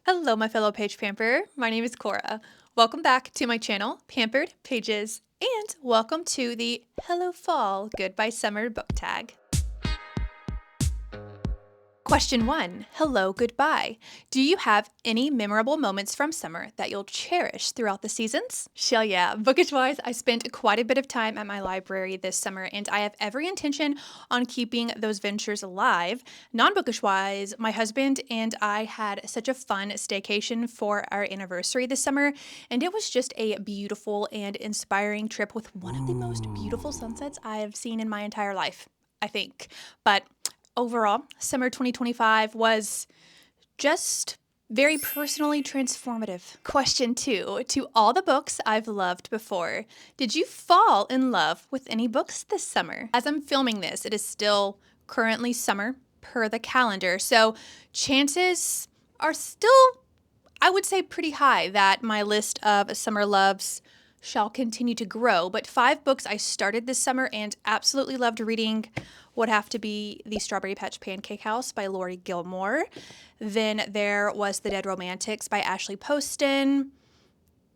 Hello, my fellow page pamperer. My name is Cora. Welcome back to my channel, Pampered Pages, and welcome to the Hello Fall, Goodbye Summer book tag. Question 1. Hello, goodbye. Do you have any memorable moments from summer that you'll cherish throughout the seasons? Shell yeah. Bookish-wise, I spent quite a bit of time at my library this summer, and I have every intention on keeping those ventures alive. Non-bookish-wise, my husband and I had such a fun staycation for our anniversary this summer, and it was just a beautiful and inspiring trip with one of the most beautiful sunsets I have seen in my entire life, I think. But overall, summer 2025 was just very personally transformative. Question 2. To all the books I've loved before, did you fall in love with any books this summer? As I'm filming this, it is still currently summer per the calendar, so chances are still, I would say, pretty high that my list of summer loves shall continue to grow. But 5 books I started this summer and absolutely loved reading would have to be The Strawberry Patch Pancake House by Lori Gilmore. Then there was The Dead Romantics by Ashley Poston,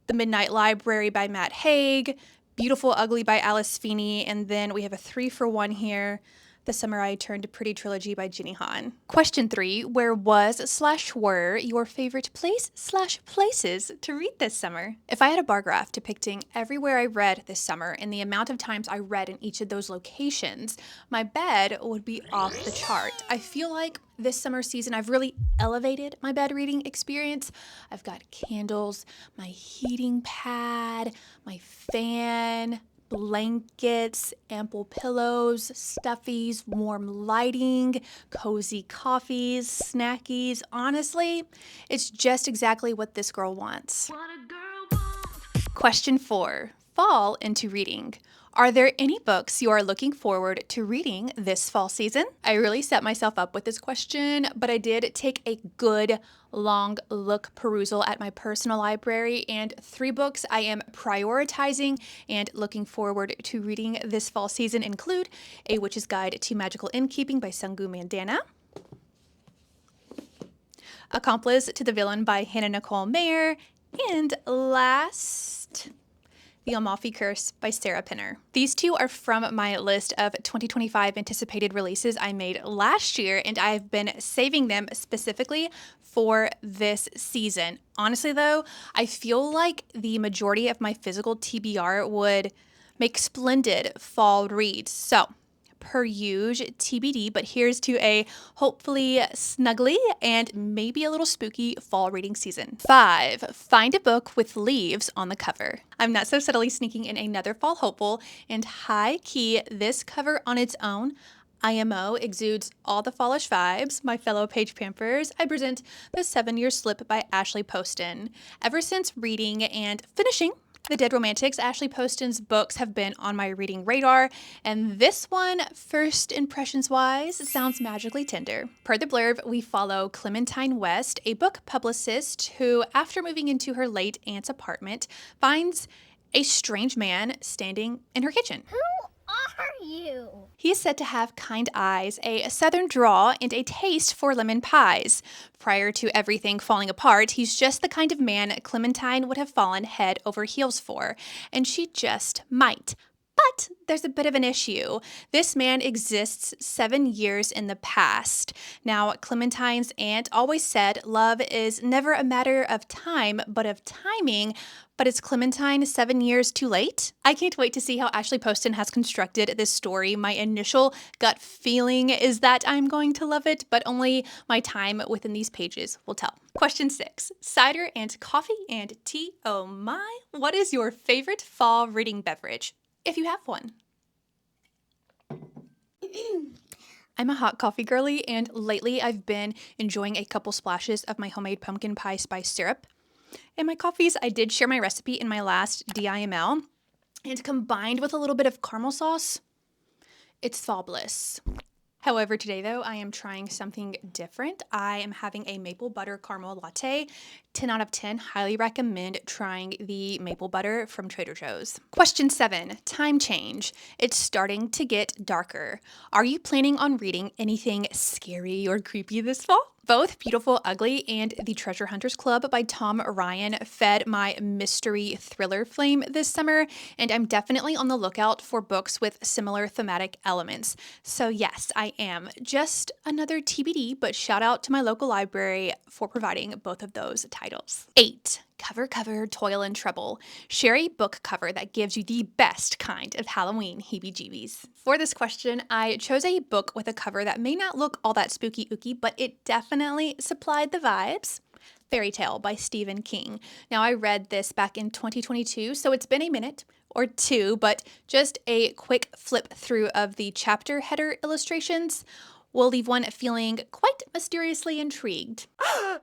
The Midnight Library by Matt Haig, Beautiful Ugly by Alice Feeney, and then we have a 3-for-1 here, The Summer I Turned a Pretty Trilogy by Jenny Han. Question 3. Where was/were your favorite place/places to read this summer? If I had a bar graph depicting everywhere I read this summer and the amount of times I read in each of those locations, my bed would be off the chart. I feel like this summer season, I've really elevated my bed reading experience. I've got candles, my heating pad, my fan, blankets, ample pillows, stuffies, warm lighting, cozy coffees, snackies. Honestly, it's just exactly what this girl wants. Question 4. Fall into reading. Are there any books you are looking forward to reading this fall season? I really set myself up with this question, but I did take a good long look perusal at my personal library, and 3 books I am prioritizing and looking forward to reading this fall season include A Witch's Guide to Magical Innkeeping by Sungu Mandana, Accomplice to the Villain by Hannah Nicole Mayer, and last, The Amalfi Curse by Sarah Pinner. These 2 are from my list of 2025 anticipated releases I made last year, and I've been saving them specifically for this season. Honestly though, I feel like the majority of my physical TBR would make splendid fall reads. So, per usual, TBD, but here's to a hopefully snuggly and maybe a little spooky fall reading season. 5. Find a book with leaves on the cover. I'm not so subtly sneaking in another fall hopeful, and high-key, this cover on its own, IMO, exudes all the fallish vibes. My fellow page pampers, I present The 7-Year Slip by Ashley Poston. Ever since reading and finishing The Dead Romantics, Ashley Poston's books have been on my reading radar, and this one, first impressions-wise, sounds magically tender. Per the blurb, we follow Clementine West, a book publicist who, after moving into her late aunt's apartment, finds a strange man standing in her kitchen. Who are you? He is said to have kind eyes, a southern drawl, and a taste for lemon pies. Prior to everything falling apart, he's just the kind of man Clementine would have fallen head over heels for, and she just might. But there's a bit of an issue. This man exists 7 years in the past. Now, Clementine's aunt always said love is never a matter of time, but of timing. But is Clementine 7 years too late? I can't wait to see how Ashley Poston has constructed this story. My initial gut feeling is that I'm going to love it, but only my time within these pages will tell. Question 6. Cider and coffee and tea. Oh my, what is your favorite fall reading beverage? If you have one. I'm a hot coffee girly, and lately I've been enjoying a couple splashes of my homemade pumpkin pie spice syrup. In my coffees, I did share my recipe in my last DIML, and combined with a little bit of caramel sauce, it's fall bliss. However, today though, I am trying something different. I am having a maple butter caramel latte. 10 out of 10, highly recommend trying the maple butter from Trader Joe's. Question 7, time change. It's starting to get darker. Are you planning on reading anything scary or creepy this fall? Both Beautiful Ugly and The Treasure Hunters Club by Tom Ryan fed my mystery thriller flame this summer, and I'm definitely on the lookout for books with similar thematic elements. So yes, I am. Just another TBD, but shout out to my local library for providing both of those titles. 8. Cover, Toil and Trouble. Share a book cover that gives you the best kind of Halloween heebie-jeebies. For this question, I chose a book with a cover that may not look all that spooky-ooky, but it definitely supplied the vibes. Fairy Tale by Stephen King. Now, I read this back in 2022, so it's been a minute or two, but just a quick flip through of the chapter header illustrations will leave one feeling quite mysteriously intrigued.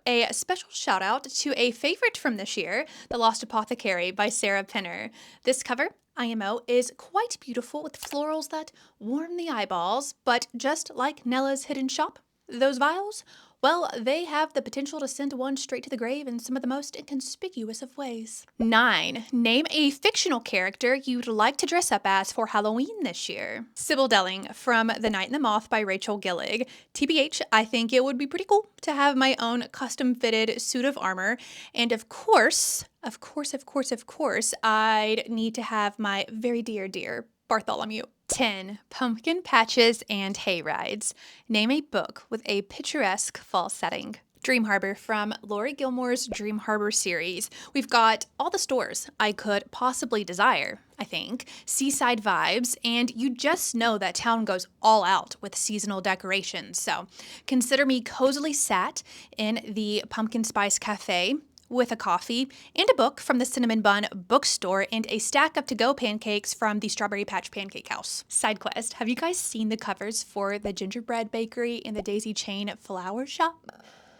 A special shout out to a favorite from this year, The Lost Apothecary by Sarah Penner. This cover, IMO, is quite beautiful with florals that warm the eyeballs, but just like Nella's Hidden Shop, those vials, well, they have the potential to send one straight to the grave in some of the most inconspicuous of ways. 9. Name a fictional character you'd like to dress up as for Halloween this year. Sybil Delling from The Night and the Moth by Rachel Gillig. TBH, I think it would be pretty cool to have my own custom-fitted suit of armor. And of course, I'd need to have my very dear Bartholomew. 10. Pumpkin patches and hay rides. Name a book with a picturesque fall setting. Dream Harbor from Lori Gilmore's Dream Harbor series. We've got all the stores I could possibly desire, I think, seaside vibes, and you just know that town goes all out with seasonal decorations. So consider me cozily sat in the Pumpkin Spice Cafe with a coffee and a book from the Cinnamon Bun Bookstore and a stack of to-go pancakes from the Strawberry Patch Pancake House. Side quest, have you guys seen the covers for the gingerbread bakery in the Daisy Chain flower shop?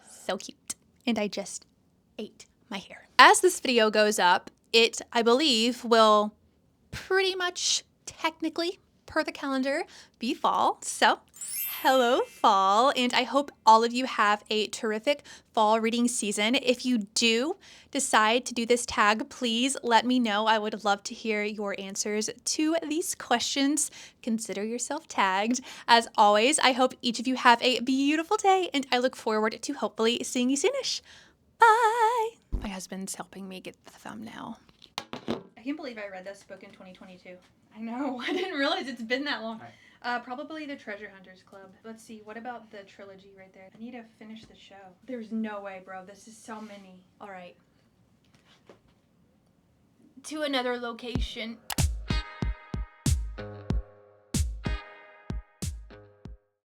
So cute. And I just ate my hair. As this video goes up, it, I believe, will pretty much technically, per the calendar, be fall. So hello, fall, and I hope all of you have a terrific fall reading season. If you do decide to do this tag, please let me know. I would love to hear your answers to these questions. Consider yourself tagged. As always, I hope each of you have a beautiful day, and I look forward to hopefully seeing you soonish. Bye! My husband's helping me get the thumbnail. I can't believe I read this book in 2022. I know. I didn't realize it's been that long. Probably The Treasure Hunters Club. Let's see, what about the trilogy right there? I need to finish the show. There's no way, bro. This is so many. All right. To another location.